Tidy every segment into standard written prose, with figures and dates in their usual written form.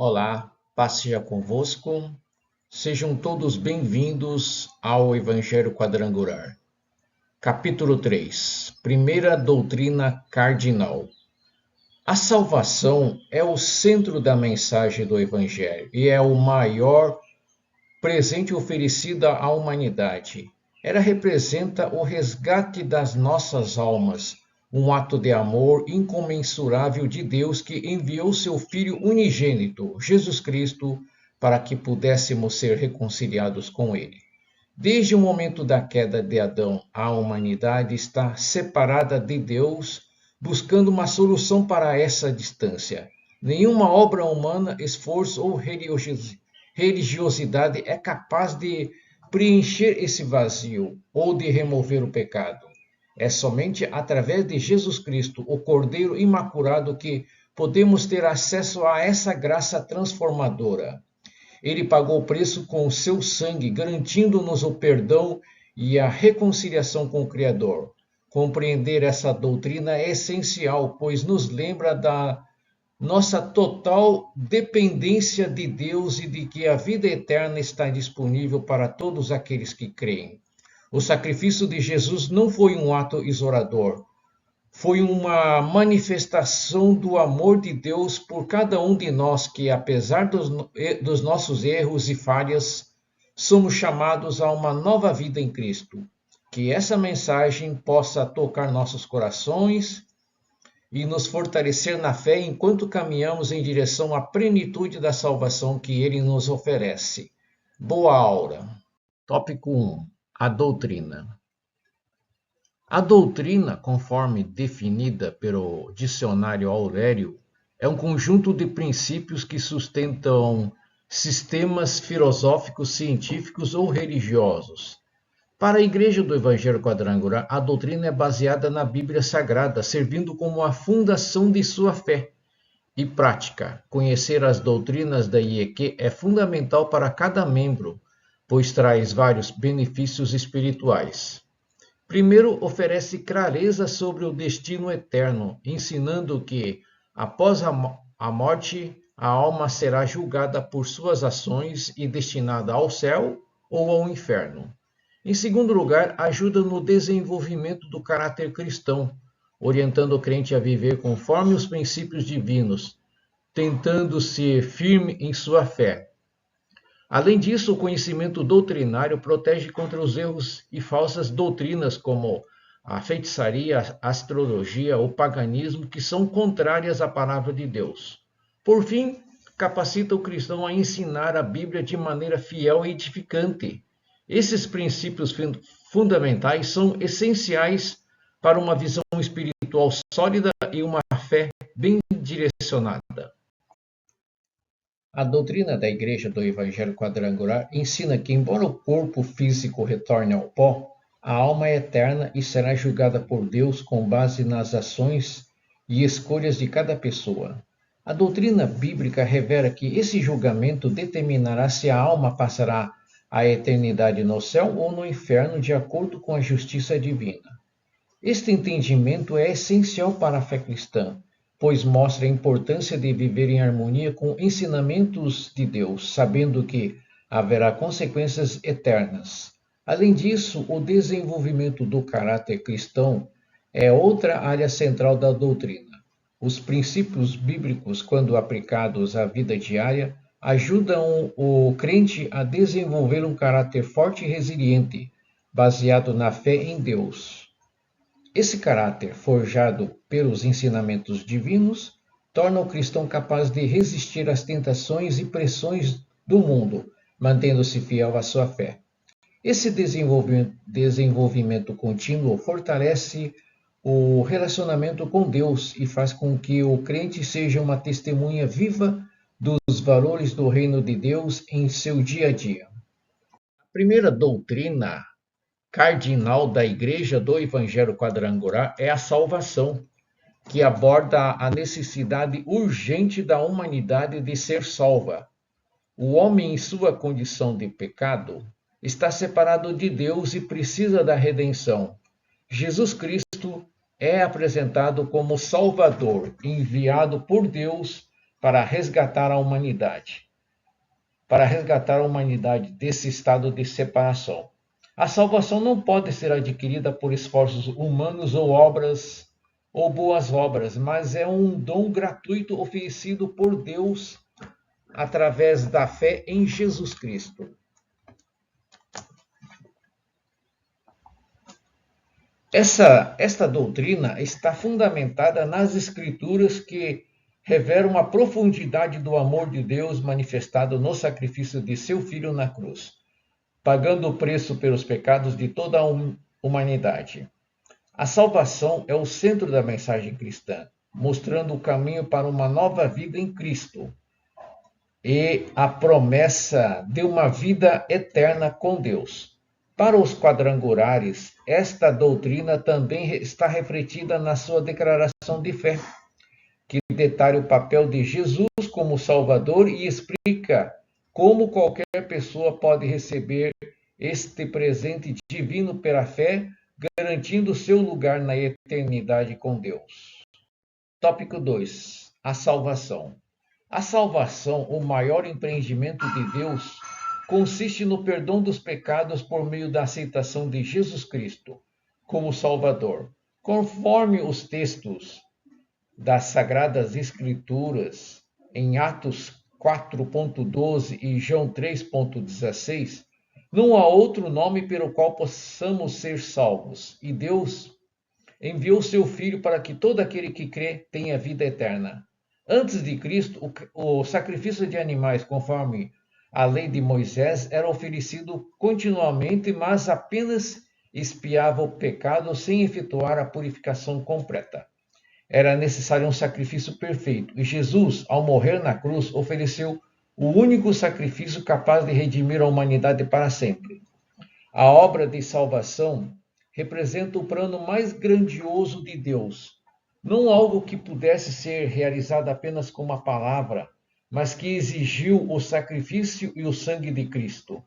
Olá, paz seja convosco. Sejam todos bem-vindos ao Evangelho Quadrangular. Capítulo 3. Primeira doutrina cardinal. A salvação é o centro da mensagem do Evangelho e é o maior presente oferecido à humanidade. Ela representa o resgate das nossas almas, um ato de amor incomensurável de Deus que enviou seu Filho unigênito, Jesus Cristo, para que pudéssemos ser reconciliados com Ele. Desde o momento da queda de Adão, a humanidade está separada de Deus, buscando uma solução para essa distância. Nenhuma obra humana, esforço ou religiosidade é capaz de preencher esse vazio ou de remover o pecado. É somente através de Jesus Cristo, o Cordeiro Imaculado, que podemos ter acesso a essa graça transformadora. Ele pagou o preço com o seu sangue, garantindo-nos o perdão e a reconciliação com o Criador. Compreender essa doutrina é essencial, pois nos lembra da nossa total dependência de Deus e de que a vida eterna está disponível para todos aqueles que creem. O sacrifício de Jesus não foi um ato isolador, foi uma manifestação do amor de Deus por cada um de nós que, apesar dos nossos erros e falhas, somos chamados a uma nova vida em Cristo. Que essa mensagem possa tocar nossos corações e nos fortalecer na fé enquanto caminhamos em direção à plenitude da salvação que Ele nos oferece. Boa aula. Tópico 1. A doutrina. A doutrina, conforme definida pelo dicionário Aurélio, é um conjunto de princípios que sustentam sistemas filosóficos, científicos ou religiosos. Para a Igreja do Evangelho Quadrangular, a doutrina é baseada na Bíblia Sagrada, servindo como a fundação de sua fé e prática. Conhecer as doutrinas da IEQ é fundamental para cada membro, pois traz vários benefícios espirituais. Primeiro, oferece clareza sobre o destino eterno, ensinando que, após a morte, a alma será julgada por suas ações e destinada ao céu ou ao inferno. Em segundo lugar, ajuda no desenvolvimento do caráter cristão, orientando o crente a viver conforme os princípios divinos, tentando ser firme em sua fé. Além disso, o conhecimento doutrinário protege contra os erros e falsas doutrinas como a feitiçaria, a astrologia, o paganismo, que são contrárias à palavra de Deus. Por fim, capacita o cristão a ensinar a Bíblia de maneira fiel e edificante. Esses princípios fundamentais são essenciais para uma visão espiritual sólida e uma fé bem direcionada. A doutrina da Igreja do Evangelho Quadrangular ensina que, embora o corpo físico retorne ao pó, a alma é eterna e será julgada por Deus com base nas ações e escolhas de cada pessoa. A doutrina bíblica revela que esse julgamento determinará se a alma passará a eternidade no céu ou no inferno, de acordo com a justiça divina. Este entendimento é essencial para a fé cristã, pois mostra a importância de viver em harmonia com ensinamentos de Deus, sabendo que haverá consequências eternas. Além disso, o desenvolvimento do caráter cristão é outra área central da doutrina. Os princípios bíblicos, quando aplicados à vida diária, ajudam o crente a desenvolver um caráter forte e resiliente, baseado na fé em Deus. Esse caráter, forjado pelos ensinamentos divinos, torna o cristão capaz de resistir às tentações e pressões do mundo, mantendo-se fiel à sua fé. Esse desenvolvimento contínuo fortalece o relacionamento com Deus e faz com que o crente seja uma testemunha viva dos valores do reino de Deus em seu dia a dia. A primeira doutrina cardinal da Igreja do Evangelho Quadrangular é a salvação, que aborda a necessidade urgente da humanidade de ser salva. O homem, em sua condição de pecado, está separado de Deus e precisa da redenção. Jesus Cristo é apresentado como Salvador, enviado por Deus para resgatar a humanidade. Para resgatar a humanidade desse estado de separação. A salvação não pode ser adquirida por esforços humanos ou obras ou boas obras, mas é um dom gratuito oferecido por Deus através da fé em Jesus Cristo. Esta doutrina está fundamentada nas Escrituras que revelam a profundidade do amor de Deus manifestado no sacrifício de seu Filho na cruz, pagando o preço pelos pecados de toda a humanidade. A salvação é o centro da mensagem cristã, mostrando o caminho para uma nova vida em Cristo e a promessa de uma vida eterna com Deus. Para os quadrangulares, esta doutrina também está refletida na sua declaração de fé, que detalha o papel de Jesus como Salvador e explica como qualquer pessoa pode receber este presente divino pela fé, garantindo seu lugar na eternidade com Deus. Tópico 2. A salvação. A salvação, o maior empreendimento de Deus, consiste no perdão dos pecados por meio da aceitação de Jesus Cristo como Salvador. Conforme os textos das Sagradas Escrituras, em Atos 4.12 e João 3.16, não há outro nome pelo qual possamos ser salvos, e Deus enviou seu Filho para que todo aquele que crê tenha vida eterna. Antes de Cristo, o sacrifício de animais, conforme a lei de Moisés, era oferecido continuamente, mas apenas expiava o pecado sem efetuar a purificação completa. Era necessário um sacrifício perfeito, e Jesus, ao morrer na cruz, ofereceu o único sacrifício capaz de redimir a humanidade para sempre. A obra de salvação representa o plano mais grandioso de Deus, não algo que pudesse ser realizado apenas com uma palavra, mas que exigiu o sacrifício e o sangue de Cristo,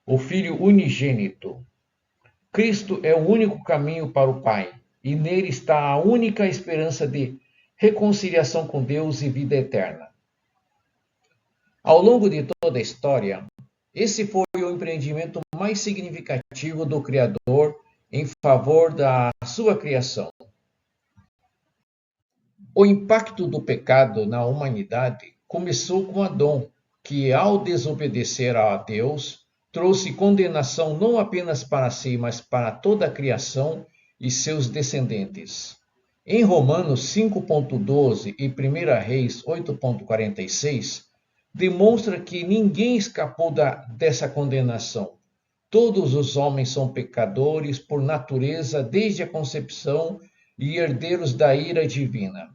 o Filho unigênito. Cristo é o único caminho para o Pai, e nele está a única esperança de reconciliação com Deus e vida eterna. Ao longo de toda a história, esse foi o empreendimento mais significativo do Criador em favor da sua criação. O impacto do pecado na humanidade começou com Adão, que, ao desobedecer a Deus, trouxe condenação não apenas para si, mas para toda a criação e seus descendentes. Em Romanos 5.12 e 1 Reis 8.46, demonstra que ninguém escapou dessa condenação. Todos os homens são pecadores por natureza desde a concepção e herdeiros da ira divina.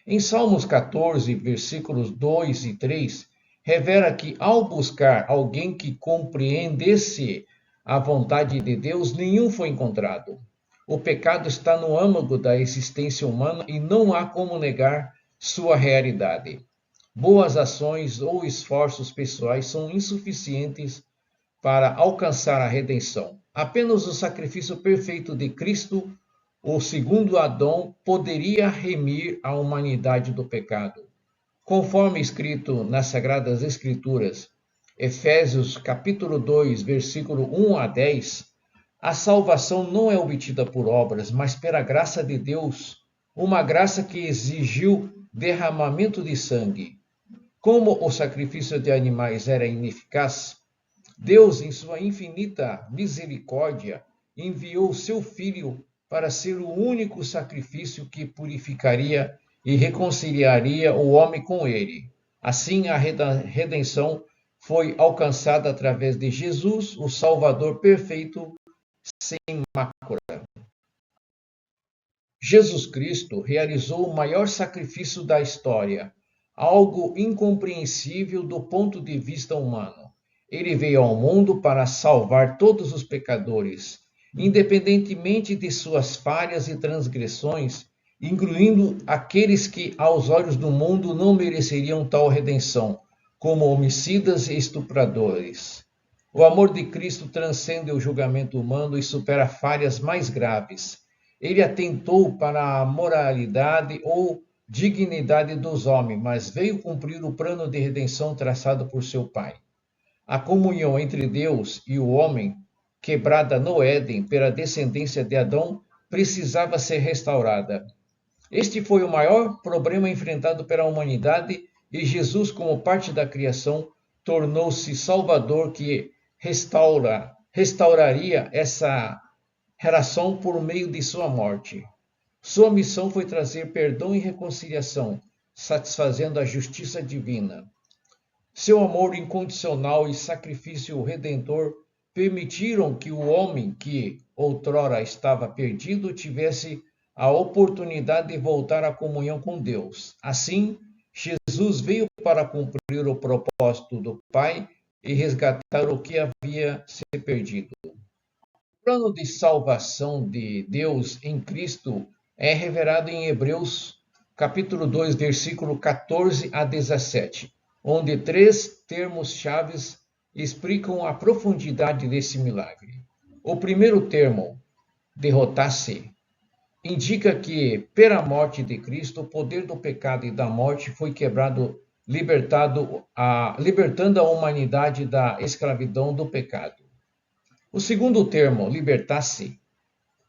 Em Salmos 14, versículos 2 e 3, revela que ao buscar alguém que compreendesse a vontade de Deus, nenhum foi encontrado. O pecado está no âmago da existência humana e não há como negar sua realidade. Boas ações ou esforços pessoais são insuficientes para alcançar a redenção. Apenas o sacrifício perfeito de Cristo, o segundo Adão, poderia remir a humanidade do pecado. Conforme escrito nas Sagradas Escrituras, Efésios capítulo 2, versículo 1 a 10, a salvação não é obtida por obras, mas pela graça de Deus, uma graça que exigiu derramamento de sangue. Como o sacrifício de animais era ineficaz, Deus, em sua infinita misericórdia, enviou seu Filho para ser o único sacrifício que purificaria e reconciliaria o homem com ele. Assim, a redenção foi alcançada através de Jesus, o Salvador perfeito, sem mácula. Jesus Cristo realizou o maior sacrifício da história, algo incompreensível do ponto de vista humano. Ele veio ao mundo para salvar todos os pecadores, independentemente de suas falhas e transgressões, incluindo aqueles que, aos olhos do mundo, não mereceriam tal redenção, como homicidas e estupradores. O amor de Cristo transcende o julgamento humano e supera falhas mais graves. Ele atentou para a moralidade ou dignidade dos homens, mas veio cumprir o plano de redenção traçado por seu Pai. A comunhão entre Deus e o homem, quebrada no Éden pela descendência de Adão, precisava ser restaurada. Este foi o maior problema enfrentado pela humanidade e Jesus, como parte da criação, tornou-se Salvador que restauraria essa relação por meio de sua morte. Sua missão foi trazer perdão e reconciliação, satisfazendo a justiça divina. Seu amor incondicional e sacrifício redentor permitiram que o homem que outrora estava perdido tivesse a oportunidade de voltar à comunhão com Deus. Assim, Jesus veio para cumprir o propósito do Pai e resgatar o que havia se perdido. O plano de salvação de Deus em Cristo é revelado em Hebreus, capítulo 2, versículo 14 a 17, onde três termos-chave explicam a profundidade desse milagre. O primeiro termo, derrotar-se, indica que, pela morte de Cristo, o poder do pecado e da morte foi quebrado, libertando a humanidade da escravidão do pecado. O segundo termo, libertar-se,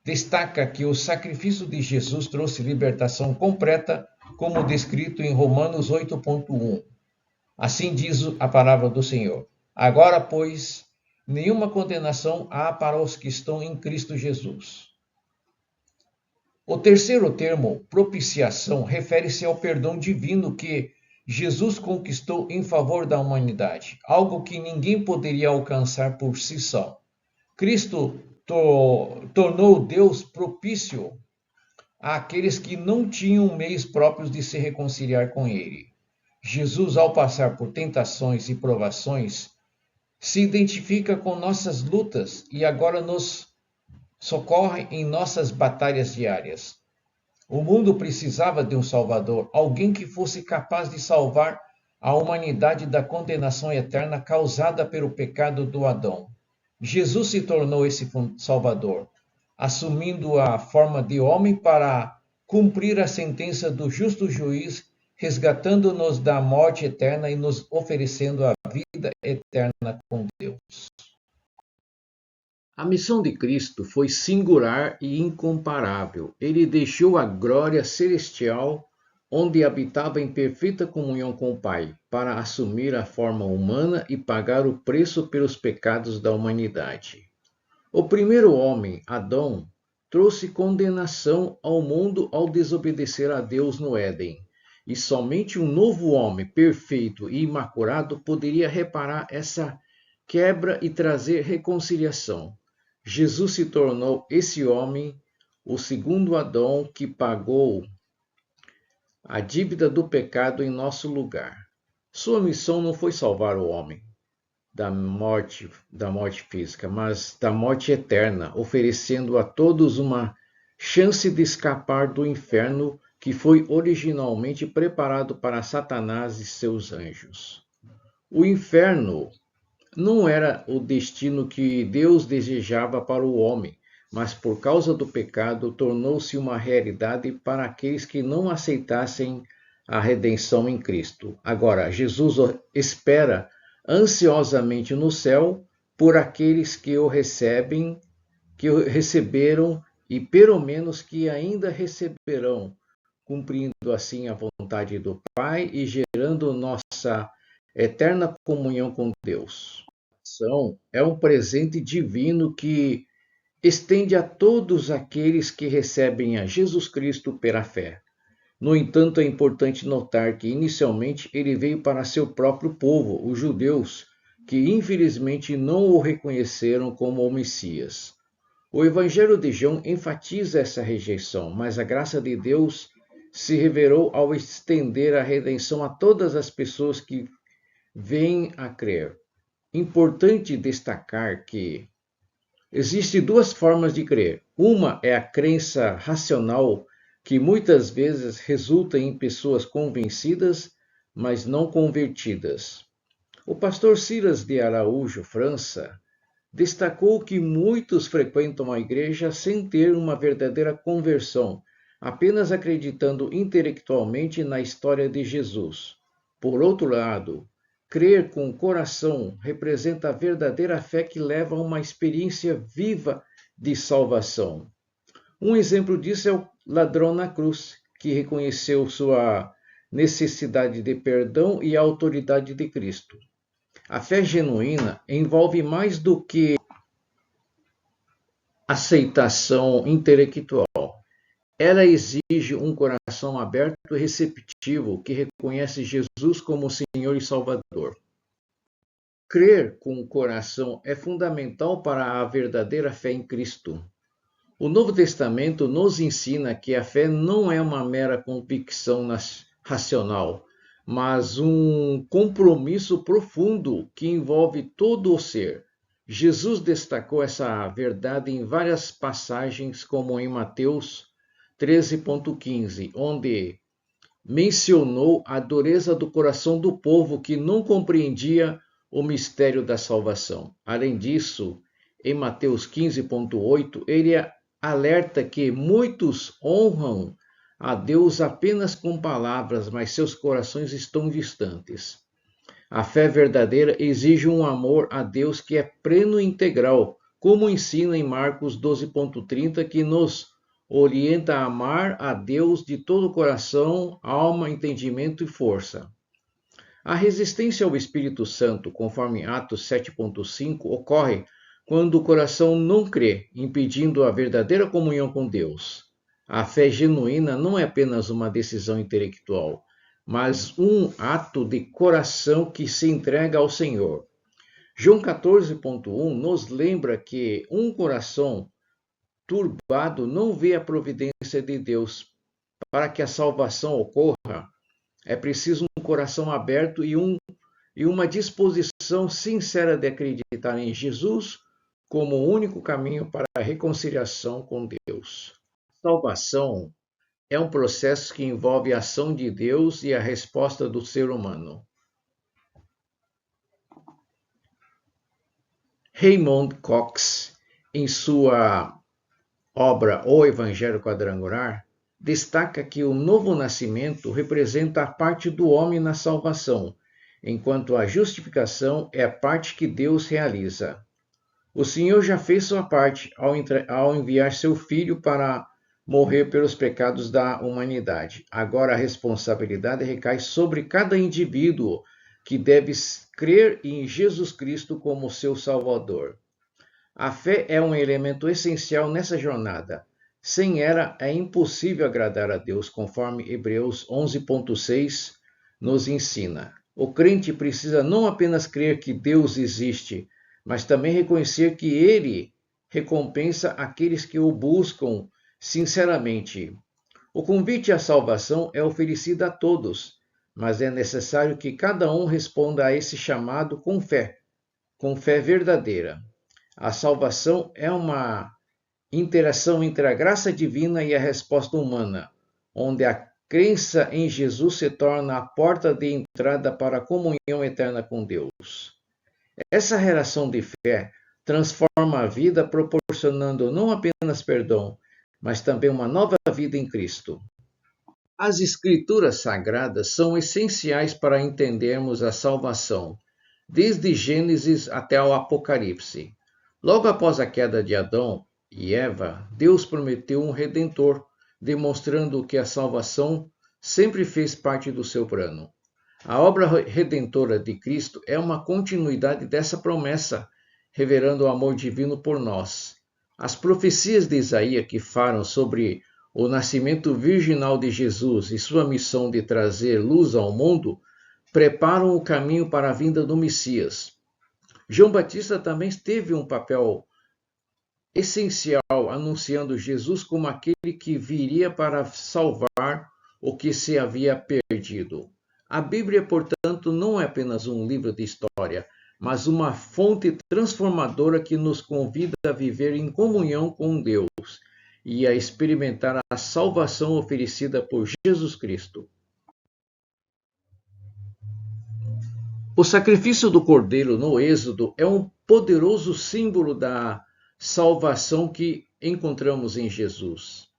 destaca que o sacrifício de Jesus trouxe libertação completa, como descrito em Romanos 8,1. Assim diz a palavra do Senhor. Agora, pois, nenhuma condenação há para os que estão em Cristo Jesus. O terceiro termo, propiciação, refere-se ao perdão divino que Jesus conquistou em favor da humanidade, algo que ninguém poderia alcançar por si só. Cristo tornou Deus propício àqueles que não tinham meios próprios de se reconciliar com Ele. Jesus, ao passar por tentações e provações, se identifica com nossas lutas e agora nos socorre em nossas batalhas diárias. O mundo precisava de um Salvador, alguém que fosse capaz de salvar a humanidade da condenação eterna causada pelo pecado do Adão. Jesus se tornou esse Salvador, assumindo a forma de homem para cumprir a sentença do justo juiz, resgatando-nos da morte eterna e nos oferecendo a vida eterna com Deus. A missão de Cristo foi singular e incomparável. Ele deixou a glória celestial, onde habitava em perfeita comunhão com o Pai, para assumir a forma humana e pagar o preço pelos pecados da humanidade. O primeiro homem, Adão, trouxe condenação ao mundo ao desobedecer a Deus no Éden. E somente um novo homem, perfeito e imaculado, poderia reparar essa quebra e trazer reconciliação. Jesus se tornou esse homem, o segundo Adão, que pagou a dívida do pecado em nosso lugar. Sua missão não foi salvar o homem da morte física, mas da morte eterna, oferecendo a todos uma chance de escapar do inferno que foi originalmente preparado para Satanás e seus anjos. O inferno não era o destino que Deus desejava para o homem, mas por causa do pecado tornou-se uma realidade para aqueles que não aceitassem a redenção em Cristo. Agora, Jesus espera ansiosamente no céu por aqueles que o receberam e pelo menos que ainda receberão, cumprindo assim a vontade do Pai e gerando nossa eterna comunhão com Deus. É um presente divino que estende a todos aqueles que recebem a Jesus Cristo pela fé. No entanto, é importante notar que inicialmente ele veio para seu próprio povo, os judeus, que infelizmente não o reconheceram como o Messias. O Evangelho de João enfatiza essa rejeição, mas a graça de Deus se revelou ao estender a redenção a todas as pessoas que vêm a crer. Importante destacar que existem duas formas de crer. Uma é a crença racional, que muitas vezes resulta em pessoas convencidas, mas não convertidas. O pastor Silas de Araújo, França, destacou que muitos frequentam a igreja sem ter uma verdadeira conversão, apenas acreditando intelectualmente na história de Jesus. Por outro lado, crer com o coração representa a verdadeira fé que leva a uma experiência viva de salvação. Um exemplo disso é o ladrão na cruz, que reconheceu sua necessidade de perdão e a autoridade de Cristo. A fé genuína envolve mais do que aceitação intelectual. Ela exige um coração aberto e receptivo que reconhece Jesus como Senhor e Salvador. Crer com o coração é fundamental para a verdadeira fé em Cristo. O Novo Testamento nos ensina que a fé não é uma mera convicção racional, mas um compromisso profundo que envolve todo o ser. Jesus destacou essa verdade em várias passagens, como em Mateus 13,15, onde mencionou a dureza do coração do povo que não compreendia o mistério da salvação. Além disso, em Mateus 15,8, ele alerta que muitos honram a Deus apenas com palavras, mas seus corações estão distantes. A fé verdadeira exige um amor a Deus que é pleno e integral, como ensina em Marcos 12,30, que nos orienta a amar a Deus de todo o coração, alma, entendimento e força. A resistência ao Espírito Santo, conforme Atos 7,5, ocorre quando o coração não crê, impedindo a verdadeira comunhão com Deus. A fé genuína não é apenas uma decisão intelectual, mas um ato de coração que se entrega ao Senhor. João 14,1 nos lembra que um coração turbado não vê a providência de Deus. Para que a salvação ocorra, é preciso um coração aberto e uma disposição sincera de acreditar em Jesus como o único caminho para a reconciliação com Deus. A salvação é um processo que envolve a ação de Deus e a resposta do ser humano. Raymond Cox, em sua obra O Evangelho Quadrangular, destaca que o novo nascimento representa a parte do homem na salvação, enquanto a justificação é a parte que Deus realiza. O Senhor já fez sua parte ao enviar seu Filho para morrer pelos pecados da humanidade. Agora a responsabilidade recai sobre cada indivíduo que deve crer em Jesus Cristo como seu Salvador. A fé é um elemento essencial nessa jornada. Sem ela, é impossível agradar a Deus, conforme Hebreus 11,6 nos ensina. O crente precisa não apenas crer que Deus existe, mas também reconhecer que Ele recompensa aqueles que o buscam sinceramente. O convite à salvação é oferecido a todos, mas é necessário que cada um responda a esse chamado com fé verdadeira. A salvação é uma interação entre a graça divina e a resposta humana, onde a crença em Jesus se torna a porta de entrada para a comunhão eterna com Deus. Essa relação de fé transforma a vida, proporcionando não apenas perdão, mas também uma nova vida em Cristo. As Escrituras Sagradas são essenciais para entendermos a salvação, desde Gênesis até o Apocalipse. Logo após a queda de Adão e Eva, Deus prometeu um Redentor, demonstrando que a salvação sempre fez parte do seu plano. A obra redentora de Cristo é uma continuidade dessa promessa, revelando o amor divino por nós. As profecias de Isaías que falam sobre o nascimento virginal de Jesus e sua missão de trazer luz ao mundo preparam o caminho para a vinda do Messias. João Batista também teve um papel essencial, anunciando Jesus como aquele que viria para salvar o que se havia perdido. A Bíblia, portanto, não é apenas um livro de história, mas uma fonte transformadora que nos convida a viver em comunhão com Deus e a experimentar a salvação oferecida por Jesus Cristo. O sacrifício do Cordeiro no Êxodo é um poderoso símbolo da salvação que encontramos em Jesus.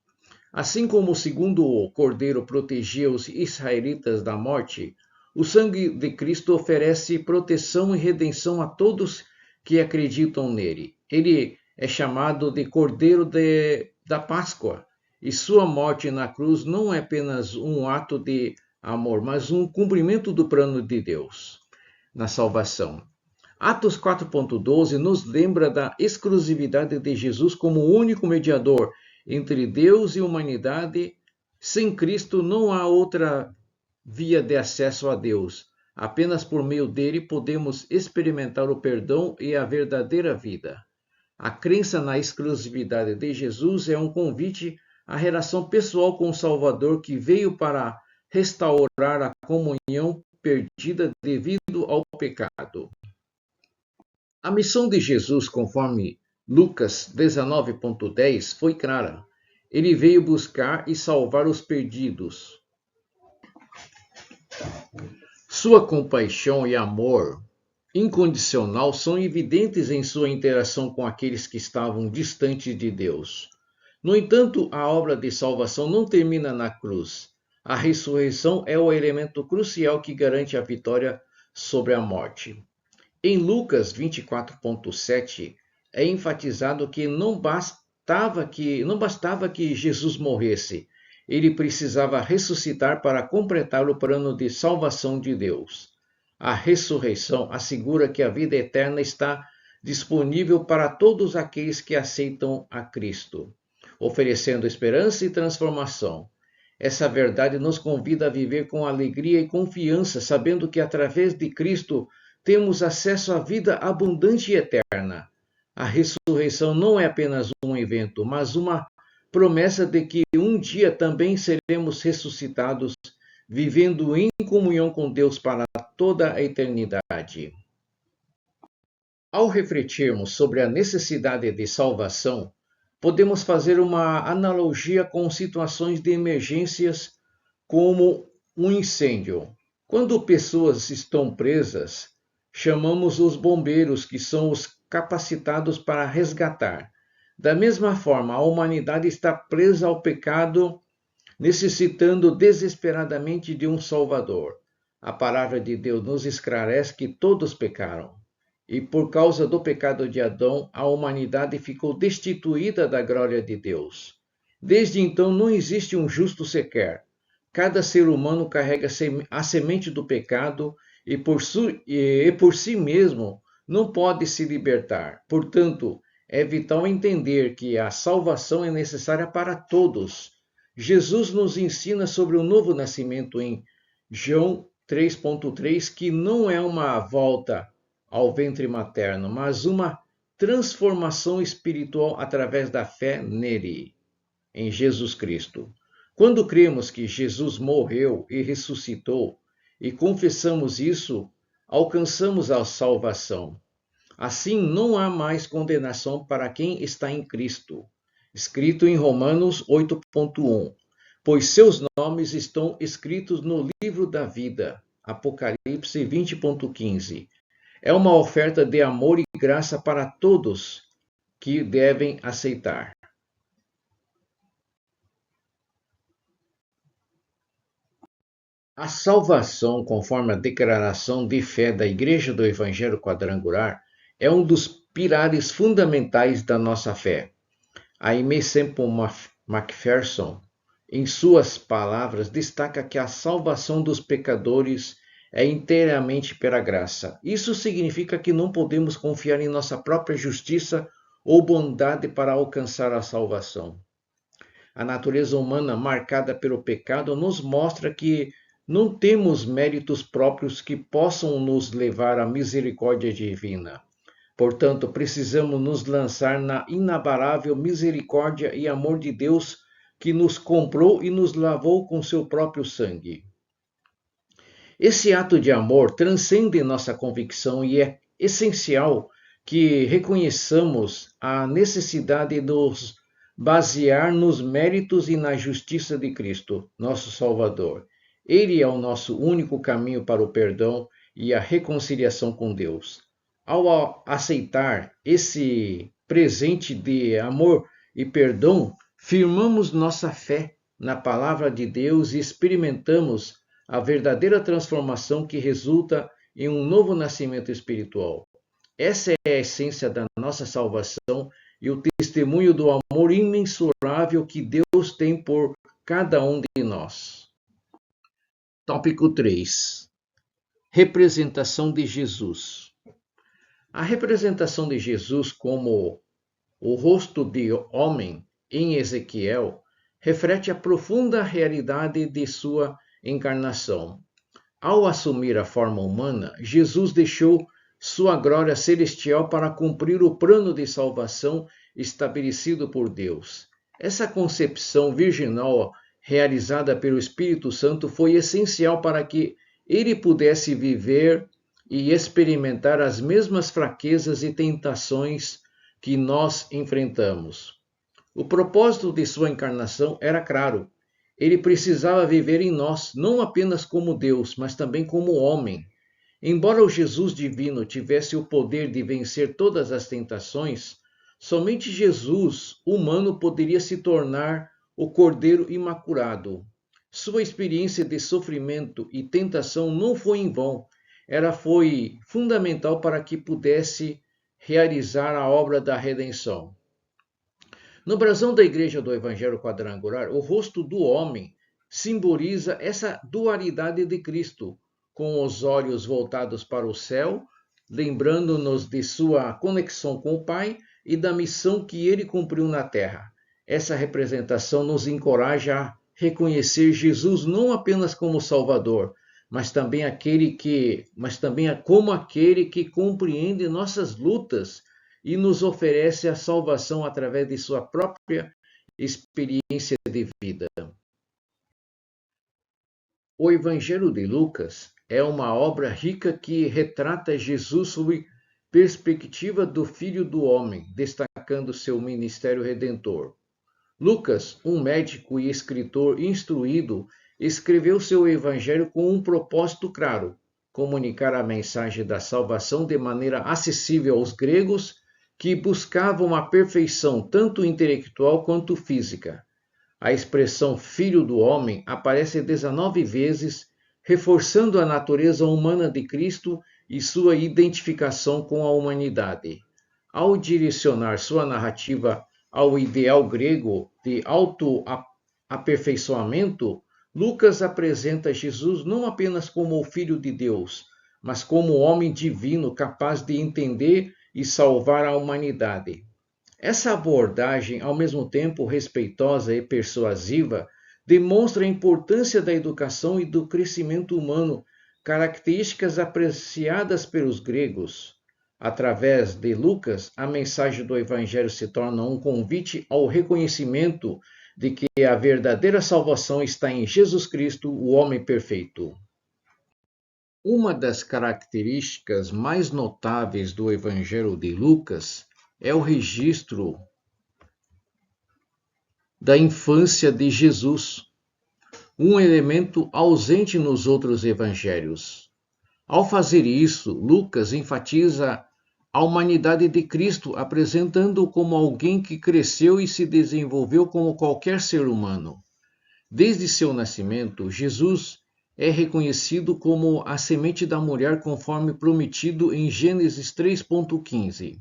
Assim como o segundo cordeiro protegia os israelitas da morte, o sangue de Cristo oferece proteção e redenção a todos que acreditam nele. Ele é chamado de Cordeiro da Páscoa, e sua morte na cruz não é apenas um ato de amor, mas um cumprimento do plano de Deus na salvação. Atos 4.12 nos lembra da exclusividade de Jesus como o único mediador entre Deus e humanidade. Sem Cristo não há outra via de acesso a Deus. Apenas por meio dele podemos experimentar o perdão e a verdadeira vida. A crença na exclusividade de Jesus é um convite à relação pessoal com o Salvador, que veio para restaurar a comunhão perdida devido ao pecado. A missão de Jesus, conforme Lucas 19.10, foi clara. Ele veio buscar e salvar os perdidos. Sua compaixão e amor incondicional são evidentes em sua interação com aqueles que estavam distantes de Deus. No entanto, a obra de salvação não termina na cruz. A ressurreição é o elemento crucial que garante a vitória sobre a morte. Em Lucas 24.7, é enfatizado que não bastava que Jesus morresse. Ele precisava ressuscitar para completar o plano de salvação de Deus. A ressurreição assegura que a vida eterna está disponível para todos aqueles que aceitam a Cristo, oferecendo esperança e transformação. Essa verdade nos convida a viver com alegria e confiança, sabendo que através de Cristo temos acesso à vida abundante e eterna. A ressurreição não é apenas um evento, mas uma promessa de que um dia também seremos ressuscitados, vivendo em comunhão com Deus para toda a eternidade. Ao refletirmos sobre a necessidade de salvação, podemos fazer uma analogia com situações de emergências como um incêndio. Quando pessoas estão presas, chamamos os bombeiros, que são os capacitados para resgatar. Da mesma forma, a humanidade está presa ao pecado, necessitando desesperadamente de um Salvador. A palavra de Deus nos esclarece que todos pecaram. E por causa do pecado de Adão, a humanidade ficou destituída da glória de Deus. Desde então não existe um justo sequer. Cada ser humano carrega a semente do pecado e por si mesmo não pode se libertar. Portanto, é vital entender que a salvação é necessária para todos. Jesus nos ensina sobre o novo nascimento em João 3.3, que não é uma volta ao ventre materno, mas uma transformação espiritual através da fé nele, em Jesus Cristo. Quando cremos que Jesus morreu e ressuscitou e confessamos isso, alcançamos a salvação. Assim, não há mais condenação para quem está em Cristo, escrito em Romanos 8.1, pois seus nomes estão escritos no livro da vida, Apocalipse 20.15. É uma oferta de amor e graça para todos que devem aceitar. A salvação, conforme a declaração de fé da Igreja do Evangelho Quadrangular, é um dos pilares fundamentais da nossa fé. A Aimee Semple McPherson, em suas palavras, destaca que a salvação dos pecadores é inteiramente pela graça. Isso significa que não podemos confiar em nossa própria justiça ou bondade para alcançar a salvação. A natureza humana marcada pelo pecado nos mostra que não temos méritos próprios que possam nos levar à misericórdia divina. Portanto, precisamos nos lançar na inabalável misericórdia e amor de Deus, que nos comprou e nos lavou com seu próprio sangue. Esse ato de amor transcende nossa convicção e é essencial que reconheçamos a necessidade de nos basear nos méritos e na justiça de Cristo, nosso Salvador. Ele é o nosso único caminho para o perdão e a reconciliação com Deus. Ao aceitar esse presente de amor e perdão, firmamos nossa fé na palavra de Deus e experimentamos a verdadeira transformação que resulta em um novo nascimento espiritual. Essa é a essência da nossa salvação e o testemunho do amor imensurável que Deus tem por cada um de nós. Tópico 3. Representação de Jesus. A representação de Jesus como o rosto de homem em Ezequiel reflete a profunda realidade de sua encarnação. Ao assumir a forma humana, Jesus deixou sua glória celestial para cumprir o plano de salvação estabelecido por Deus. Essa concepção virginal realizada pelo Espírito Santo foi essencial para que ele pudesse viver e experimentar as mesmas fraquezas e tentações que nós enfrentamos. O propósito de sua encarnação era claro. Ele precisava viver em nós, não apenas como Deus, mas também como homem. Embora o Jesus divino tivesse o poder de vencer todas as tentações, somente Jesus, humano, poderia se tornar o Cordeiro Imaculado. Sua experiência de sofrimento e tentação não foi em vão. Ela foi fundamental para que pudesse realizar a obra da redenção. No brasão da Igreja do Evangelho Quadrangular, o rosto do homem simboliza essa dualidade de Cristo, com os olhos voltados para o céu, lembrando-nos de sua conexão com o Pai e da missão que ele cumpriu na terra. Essa representação nos encoraja a reconhecer Jesus não apenas como Salvador, mas também como aquele que compreende nossas lutas e nos oferece a salvação através de sua própria experiência de vida. O Evangelho de Lucas é uma obra rica que retrata Jesus sob perspectiva do Filho do Homem, destacando seu ministério redentor. Lucas, um médico e escritor instruído, escreveu seu evangelho com um propósito claro: comunicar a mensagem da salvação de maneira acessível aos gregos que buscavam a perfeição tanto intelectual quanto física. A expressão Filho do Homem aparece 19 vezes, reforçando a natureza humana de Cristo e sua identificação com a humanidade. Ao direcionar sua narrativa ao ideal grego de autoaperfeiçoamento, Lucas apresenta Jesus não apenas como o Filho de Deus, mas como homem divino capaz de entender e salvar a humanidade. Essa abordagem, ao mesmo tempo respeitosa e persuasiva, demonstra a importância da educação e do crescimento humano, características apreciadas pelos gregos. Através de Lucas, a mensagem do Evangelho se torna um convite ao reconhecimento de que a verdadeira salvação está em Jesus Cristo, o homem perfeito. Uma das características mais notáveis do Evangelho de Lucas é o registro da infância de Jesus, um elemento ausente nos outros evangelhos. Ao fazer isso, Lucas enfatiza a humanidade de Cristo, apresentando-o como alguém que cresceu e se desenvolveu como qualquer ser humano. Desde seu nascimento, Jesus é reconhecido como a semente da mulher, conforme prometido em Gênesis 3,15.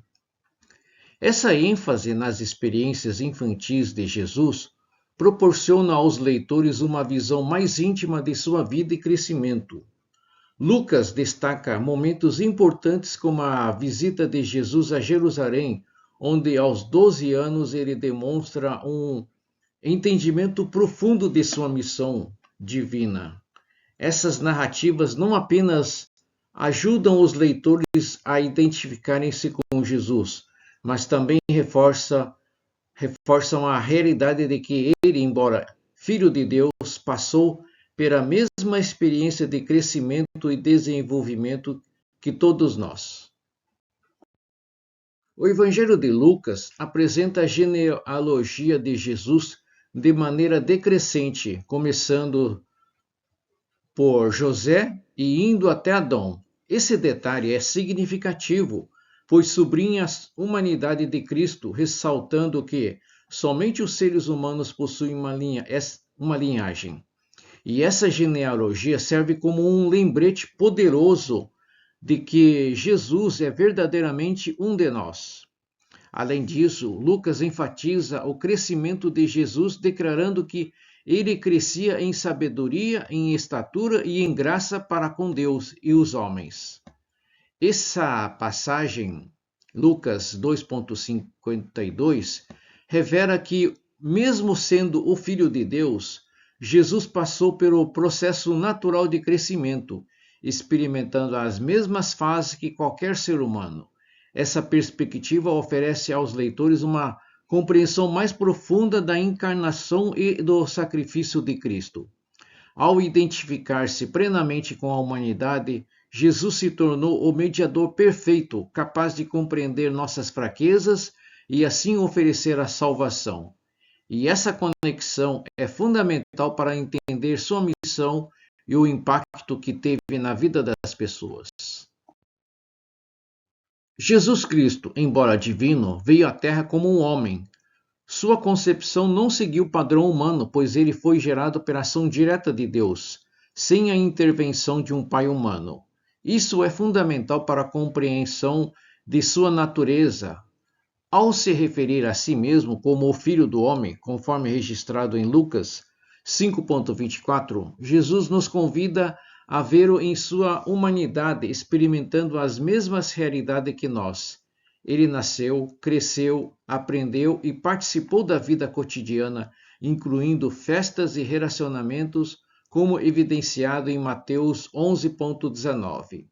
Essa ênfase nas experiências infantis de Jesus proporciona aos leitores uma visão mais íntima de sua vida e crescimento. Lucas destaca momentos importantes como a visita de Jesus a Jerusalém, onde aos 12 anos ele demonstra um entendimento profundo de sua missão divina. Essas narrativas não apenas ajudam os leitores a identificarem-se com Jesus, mas também reforçam a realidade de que ele, embora Filho de Deus, passou pela mesma experiência de crescimento e desenvolvimento que todos nós. O Evangelho de Lucas apresenta a genealogia de Jesus de maneira decrescente, começando por José e indo até Adão. Esse detalhe é significativo, pois sublinha a humanidade de Cristo, ressaltando que Somente os seres humanos possuem uma linhagem. E essa genealogia serve como um lembrete poderoso de que Jesus é verdadeiramente um de nós. Além disso, Lucas enfatiza o crescimento de Jesus, declarando que ele crescia em sabedoria, em estatura e em graça para com Deus e os homens. Essa passagem, Lucas 2,52, revela que, mesmo sendo o Filho de Deus, Jesus passou pelo processo natural de crescimento, experimentando as mesmas fases que qualquer ser humano. Essa perspectiva oferece aos leitores uma compreensão mais profunda da encarnação e do sacrifício de Cristo. Ao identificar-se plenamente com a humanidade, Jesus se tornou o mediador perfeito, capaz de compreender nossas fraquezas e assim oferecer a salvação. E essa conexão é fundamental para entender sua missão e o impacto que teve na vida das pessoas. Jesus Cristo, embora divino, veio à Terra como um homem. Sua concepção não seguiu o padrão humano, pois ele foi gerado pela ação direta de Deus, sem a intervenção de um pai humano. Isso é fundamental para a compreensão de sua natureza. Ao se referir a si mesmo como o Filho do Homem, conforme registrado em Lucas 5,24, Jesus nos convida a vê-lo em sua humanidade, experimentando as mesmas realidades que nós. Ele nasceu, cresceu, aprendeu e participou da vida cotidiana, incluindo festas e relacionamentos, como evidenciado em Mateus 11,19.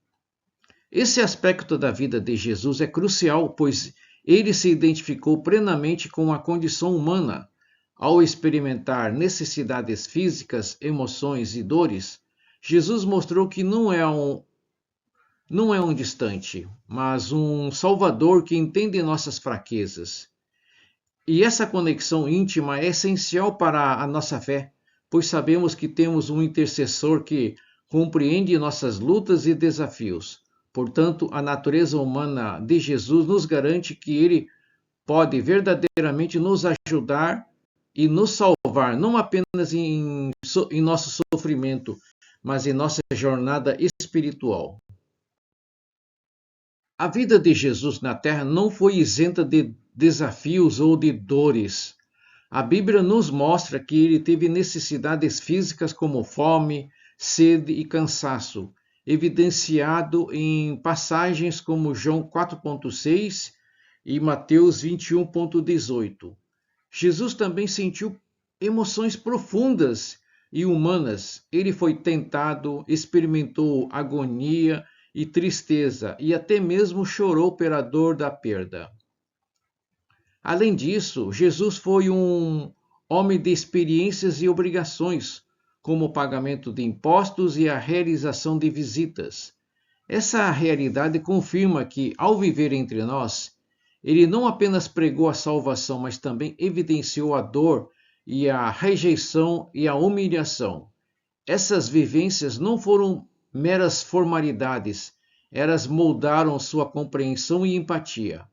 Esse aspecto da vida de Jesus é crucial, pois ele se identificou plenamente com a condição humana. Ao experimentar necessidades físicas, emoções e dores, Jesus mostrou que não é um distante, mas um Salvador que entende nossas fraquezas. E essa conexão íntima é essencial para a nossa fé, pois sabemos que temos um intercessor que compreende nossas lutas e desafios. Portanto, a natureza humana de Jesus nos garante que ele pode verdadeiramente nos ajudar e nos salvar, não apenas em nosso sofrimento, mas em nossa jornada espiritual. A vida de Jesus na Terra não foi isenta de desafios ou de dores. A Bíblia nos mostra que ele teve necessidades físicas como fome, sede e cansaço, evidenciado em passagens como João 4,6 e Mateus 21,18. Jesus também sentiu emoções profundas e humanas. Ele foi tentado, experimentou agonia e tristeza e até mesmo chorou pela dor da perda. Além disso, Jesus foi um homem de experiências e obrigações, como o pagamento de impostos e a realização de visitas. Essa realidade confirma que, ao viver entre nós, ele não apenas pregou a salvação, mas também evidenciou a dor e a rejeição e a humilhação. Essas vivências não foram meras formalidades, elas moldaram sua compreensão e empatia.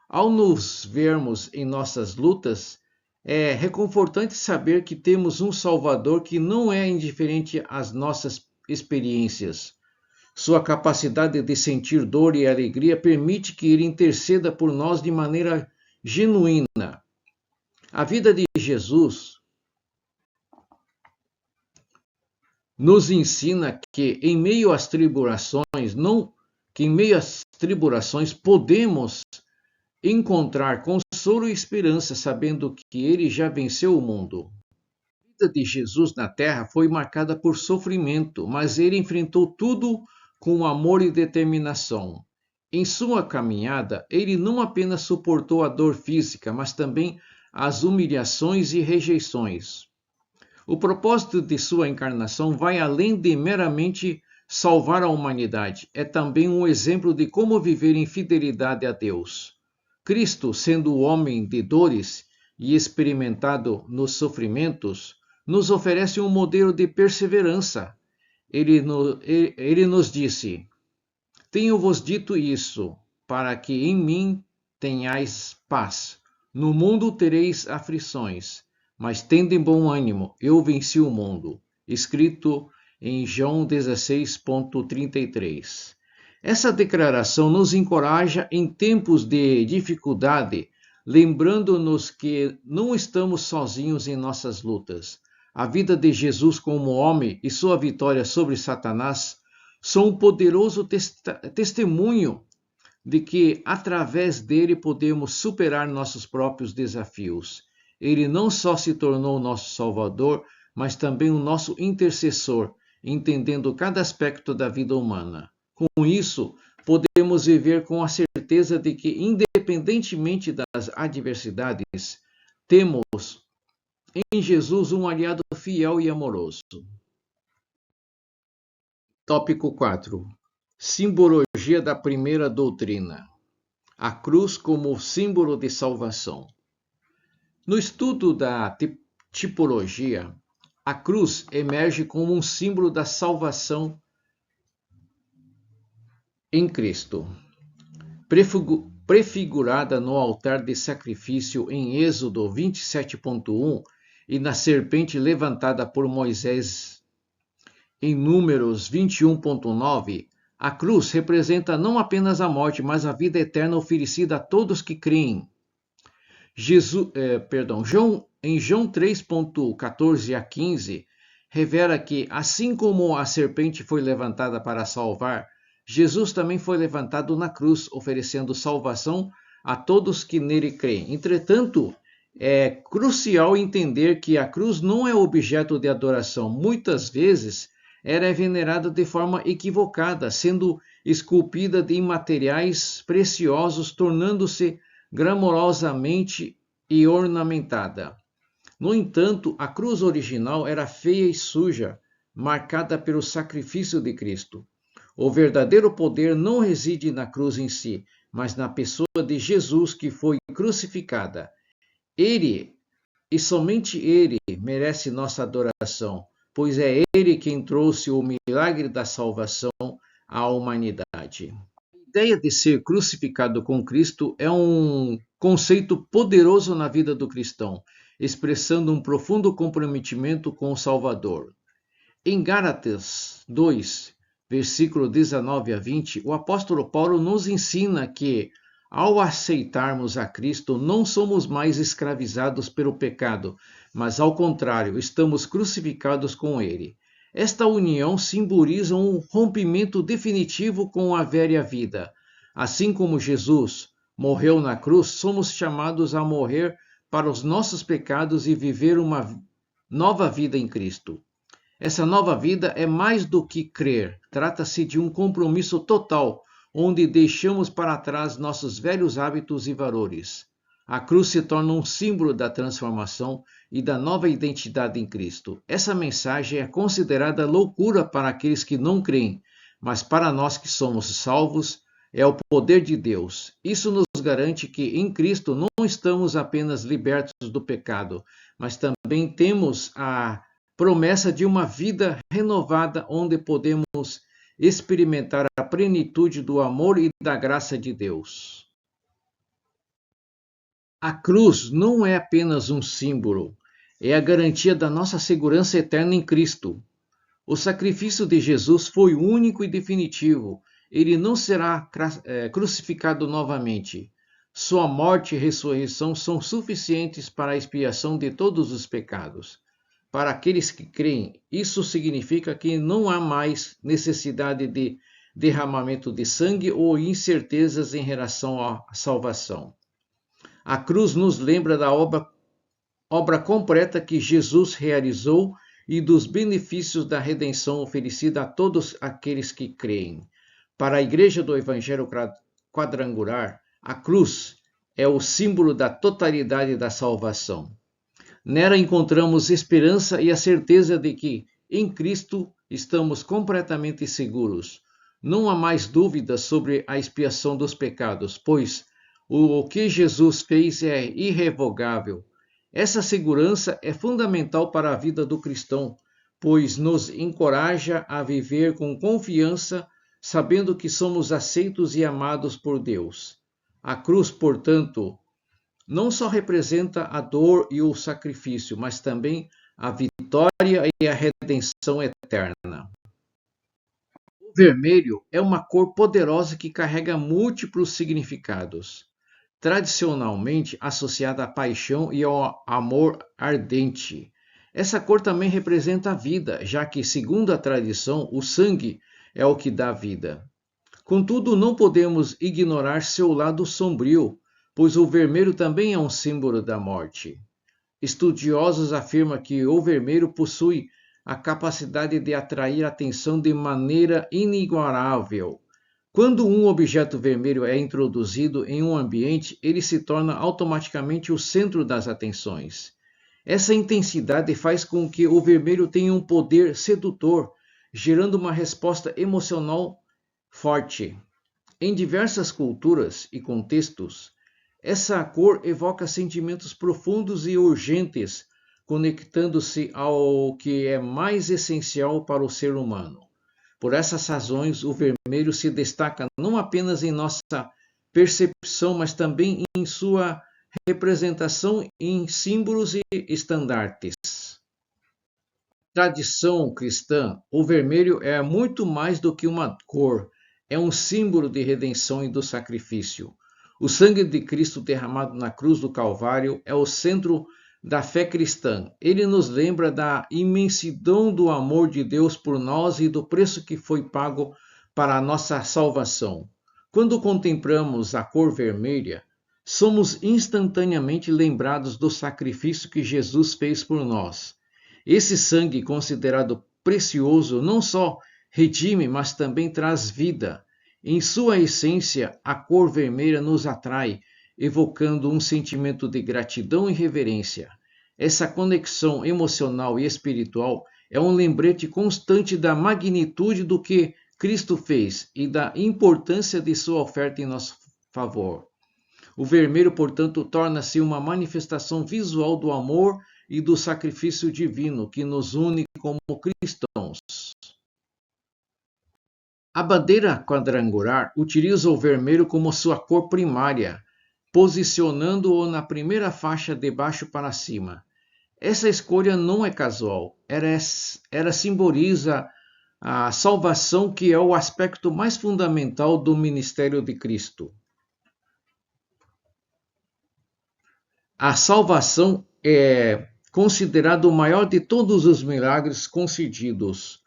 Ao nos vermos em nossas lutas, é reconfortante saber que temos um Salvador que não é indiferente às nossas experiências. Sua capacidade de sentir dor e alegria permite que ele interceda por nós de maneira genuína. A vida de Jesus nos ensina que em meio às tribulações podemos encontrar consolo e esperança, sabendo que ele já venceu o mundo. A vida de Jesus na Terra foi marcada por sofrimento, mas ele enfrentou tudo com amor e determinação. Em sua caminhada, ele não apenas suportou a dor física, mas também as humilhações e rejeições. O propósito de sua encarnação vai além de meramente salvar a humanidade. É também um exemplo de como viver em fidelidade a Deus. Cristo, sendo o homem de dores e experimentado nos sofrimentos, nos oferece um modelo de perseverança. Ele nos disse: tenho-vos dito isso, para que em mim tenhais paz. No mundo tereis aflições, mas tende bom ânimo, eu venci o mundo. Escrito em João 16:33. Essa declaração nos encoraja em tempos de dificuldade, lembrando-nos que não estamos sozinhos em nossas lutas. A vida de Jesus como homem e sua vitória sobre Satanás são um poderoso testemunho de que através dele podemos superar nossos próprios desafios. Ele não só se tornou nosso Salvador, mas também o nosso intercessor, entendendo cada aspecto da vida humana. Com isso, podemos viver com a certeza de que, independentemente das adversidades, temos em Jesus um aliado fiel e amoroso. Tópico 4. Simbologia da primeira doutrina. A cruz como símbolo de salvação. No estudo da tipologia, a cruz emerge como um símbolo da salvação em Cristo, prefigurada no altar de sacrifício em Êxodo 27:1 e na serpente levantada por Moisés em Números 21:9. A cruz representa não apenas a morte, mas a vida eterna oferecida a todos que creem. Em João 3:14 a 15, revela que, assim como a serpente foi levantada para salvar, Jesus também foi levantado na cruz, oferecendo salvação a todos que nele creem. Entretanto, é crucial entender que a cruz não é objeto de adoração. Muitas vezes, era venerada de forma equivocada, sendo esculpida em materiais preciosos, tornando-se gramorosamente e ornamentada. No entanto, a cruz original era feia e suja, marcada pelo sacrifício de Cristo. O verdadeiro poder não reside na cruz em si, mas na pessoa de Jesus que foi crucificada. Ele, e somente Ele, merece nossa adoração, pois é Ele quem trouxe o milagre da salvação à humanidade. A ideia de ser crucificado com Cristo é um conceito poderoso na vida do cristão, expressando um profundo comprometimento com o Salvador. Em Gálatas 2, versículo 19 a 20, o apóstolo Paulo nos ensina que, ao aceitarmos a Cristo, não somos mais escravizados pelo pecado, mas ao contrário, estamos crucificados com Ele. Esta união simboliza um rompimento definitivo com a velha vida. Assim como Jesus morreu na cruz, somos chamados a morrer para os nossos pecados e viver uma nova vida em Cristo. Essa nova vida é mais do que crer, trata-se de um compromisso total, onde deixamos para trás nossos velhos hábitos e valores. A cruz se torna um símbolo da transformação e da nova identidade em Cristo. Essa mensagem é considerada loucura para aqueles que não creem, mas para nós que somos salvos, é o poder de Deus. Isso nos garante que em Cristo não estamos apenas libertos do pecado, mas também temos a promessa de uma vida renovada onde podemos experimentar a plenitude do amor e da graça de Deus. A cruz não é apenas um símbolo, é a garantia da nossa segurança eterna em Cristo. O sacrifício de Jesus foi único e definitivo. Ele não será crucificado novamente. Sua morte e ressurreição são suficientes para a expiação de todos os pecados. Para aqueles que creem, isso significa que não há mais necessidade de derramamento de sangue ou incertezas em relação à salvação. A cruz nos lembra da obra completa que Jesus realizou e dos benefícios da redenção oferecida a todos aqueles que creem. Para a Igreja do Evangelho Quadrangular, a cruz é o símbolo da totalidade da salvação. Nela encontramos esperança e a certeza de que, em Cristo, estamos completamente seguros. Não há mais dúvidas sobre a expiação dos pecados, pois o que Jesus fez é irrevogável. Essa segurança é fundamental para a vida do cristão, pois nos encoraja a viver com confiança, sabendo que somos aceitos e amados por Deus. A cruz, portanto, não só representa a dor e o sacrifício, mas também a vitória e a redenção eterna. O vermelho é uma cor poderosa que carrega múltiplos significados, tradicionalmente associada à paixão e ao amor ardente. Essa cor também representa a vida, já que, segundo a tradição, o sangue é o que dá vida. Contudo, não podemos ignorar seu lado sombrio, pois o vermelho também é um símbolo da morte. Estudiosos afirmam que o vermelho possui a capacidade de atrair atenção de maneira inigualável. Quando um objeto vermelho é introduzido em um ambiente, ele se torna automaticamente o centro das atenções. Essa intensidade faz com que o vermelho tenha um poder sedutor, gerando uma resposta emocional forte. Em diversas culturas e contextos, essa cor evoca sentimentos profundos e urgentes, conectando-se ao que é mais essencial para o ser humano. Por essas razões, o vermelho se destaca não apenas em nossa percepção, mas também em sua representação em símbolos e estandartes. Tradição cristã, o vermelho é muito mais do que uma cor, é um símbolo de redenção e do sacrifício. O sangue de Cristo derramado na cruz do Calvário é o centro da fé cristã. Ele nos lembra da imensidão do amor de Deus por nós e do preço que foi pago para a nossa salvação. Quando contemplamos a cor vermelha, somos instantaneamente lembrados do sacrifício que Jesus fez por nós. Esse sangue, considerado precioso, não só redime, mas também traz vida. Em sua essência, a cor vermelha nos atrai, evocando um sentimento de gratidão e reverência. Essa conexão emocional e espiritual é um lembrete constante da magnitude do que Cristo fez e da importância de sua oferta em nosso favor. O vermelho, portanto, torna-se uma manifestação visual do amor e do sacrifício divino que nos une como cristãos. A bandeira quadrangular utiliza o vermelho como sua cor primária, posicionando-o na primeira faixa de baixo para cima. Essa escolha não é casual, ela simboliza a salvação, que é o aspecto mais fundamental do ministério de Cristo. A salvação é considerado o maior de todos os milagres concedidos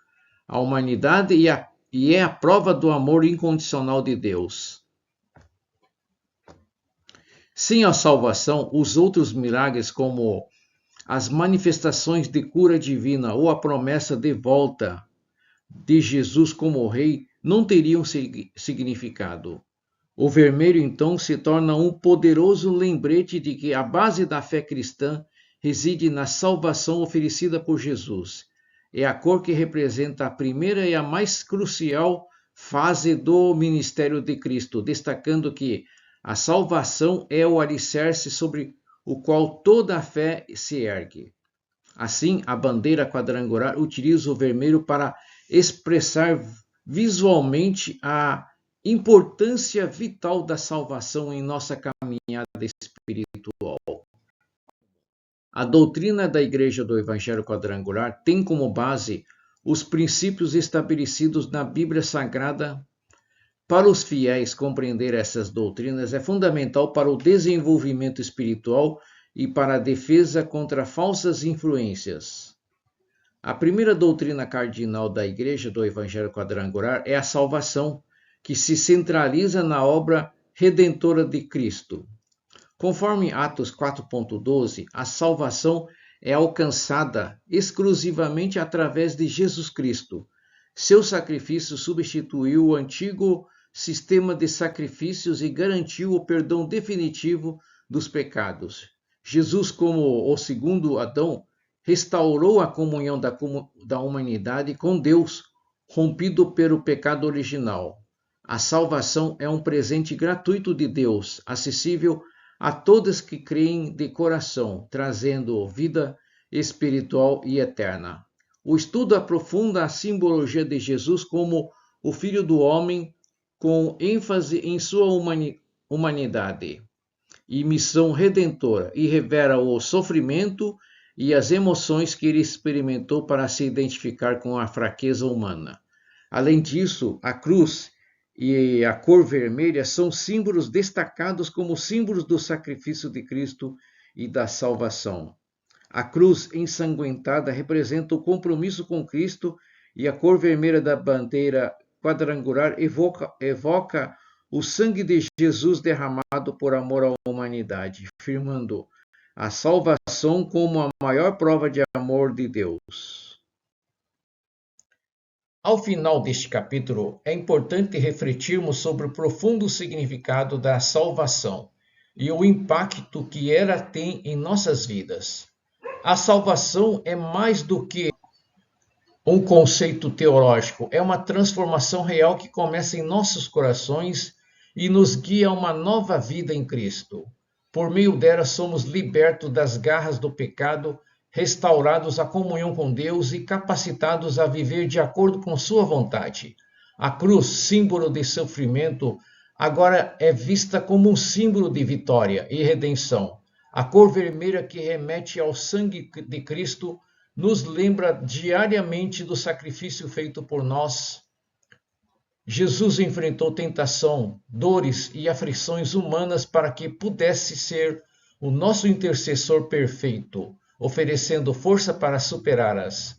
à humanidade e é a prova do amor incondicional de Deus. Sem a salvação, os outros milagres, como as manifestações de cura divina ou a promessa de volta de Jesus como rei, não teriam significado. O vermelho, então, se torna um poderoso lembrete de que a base da fé cristã reside na salvação oferecida por Jesus. É a cor que representa a primeira e a mais crucial fase do ministério de Cristo, destacando que a salvação é o alicerce sobre o qual toda a fé se ergue. Assim, a bandeira quadrangular utiliza o vermelho para expressar visualmente a importância vital da salvação em nossa caminhada espiritual. A doutrina da Igreja do Evangelho Quadrangular tem como base os princípios estabelecidos na Bíblia Sagrada. Para os fiéis, compreender essas doutrinas é fundamental para o desenvolvimento espiritual e para a defesa contra falsas influências. A primeira doutrina cardinal da Igreja do Evangelho Quadrangular é a salvação, que se centraliza na obra redentora de Cristo. Conforme Atos 4.12, a salvação é alcançada exclusivamente através de Jesus Cristo. Seu sacrifício substituiu o antigo sistema de sacrifícios e garantiu o perdão definitivo dos pecados. Jesus, como o segundo Adão, restaurou a comunhão da humanidade com Deus, rompido pelo pecado original. A salvação é um presente gratuito de Deus, acessível a todos que creem de coração, trazendo vida espiritual e eterna. O estudo aprofunda a simbologia de Jesus como o Filho do Homem, com ênfase em sua humanidade. e missão redentora e revela o sofrimento e as emoções que ele experimentou para se identificar com a fraqueza humana. Além disso, a cruz e a cor vermelha são símbolos destacados como símbolos do sacrifício de Cristo e da salvação. A cruz ensanguentada representa o compromisso com Cristo e a cor vermelha da bandeira quadrangular evoca o sangue de Jesus derramado por amor à humanidade, afirmando a salvação como a maior prova de amor de Deus. Ao final deste capítulo, é importante refletirmos sobre o profundo significado da salvação e o impacto que ela tem em nossas vidas. A salvação é mais do que um conceito teológico, é uma transformação real que começa em nossos corações e nos guia a uma nova vida em Cristo. Por meio dela, somos libertos das garras do pecado, restaurados à comunhão com Deus e capacitados a viver de acordo com sua vontade. A cruz, símbolo de sofrimento, agora é vista como um símbolo de vitória e redenção. A cor vermelha, que remete ao sangue de Cristo, nos lembra diariamente do sacrifício feito por nós. Jesus enfrentou tentação, dores e aflições humanas para que pudesse ser o nosso intercessor perfeito, oferecendo força para superá-las.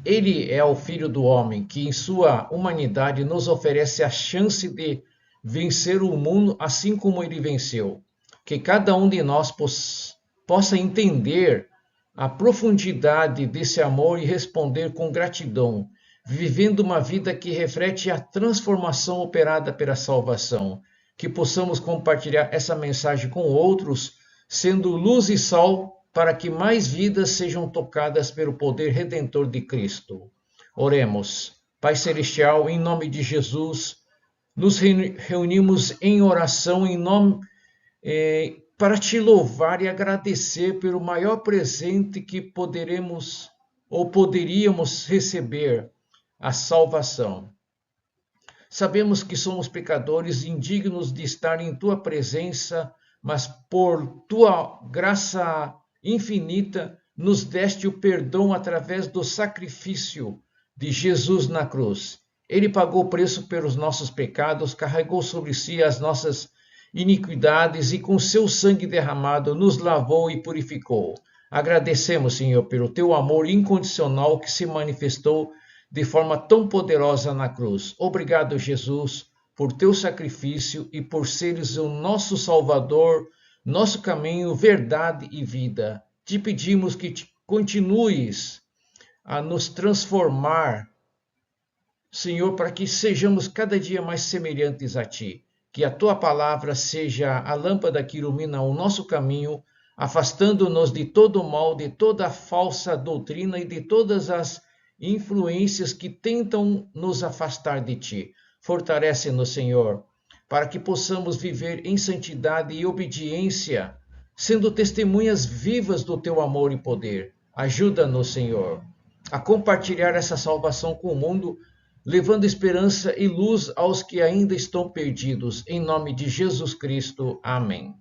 Ele é o Filho do Homem, que em sua humanidade nos oferece a chance de vencer o mundo assim como ele venceu. Que cada um de nós possa entender a profundidade desse amor e responder com gratidão, vivendo uma vida que reflete a transformação operada pela salvação. Que possamos compartilhar essa mensagem com outros, sendo luz e sal, para que mais vidas sejam tocadas pelo poder redentor de Cristo. Oremos. Pai Celestial, em nome de Jesus, nos reunimos em oração para te louvar e agradecer pelo maior presente que poderíamos receber, a salvação. Sabemos que somos pecadores indignos de estar em tua presença, mas por tua graça infinita nos deste o perdão através do sacrifício de Jesus na cruz. Ele pagou o preço pelos nossos pecados, carregou sobre si as nossas iniquidades e com seu sangue derramado nos lavou e purificou. Agradecemos, Senhor, pelo teu amor incondicional que se manifestou de forma tão poderosa na cruz. Obrigado, Jesus, por teu sacrifício e por seres o nosso Salvador, nosso caminho, verdade e vida. Te pedimos que continues a nos transformar, Senhor, para que sejamos cada dia mais semelhantes a ti. Que a tua palavra seja a lâmpada que ilumina o nosso caminho, afastando-nos de todo o mal, de toda a falsa doutrina e de todas as influências que tentam nos afastar de ti. Fortalece-nos, Senhor, para que possamos viver em santidade e obediência, sendo testemunhas vivas do teu amor e poder. Ajuda-nos, Senhor, a compartilhar essa salvação com o mundo, levando esperança e luz aos que ainda estão perdidos. Em nome de Jesus Cristo. Amém.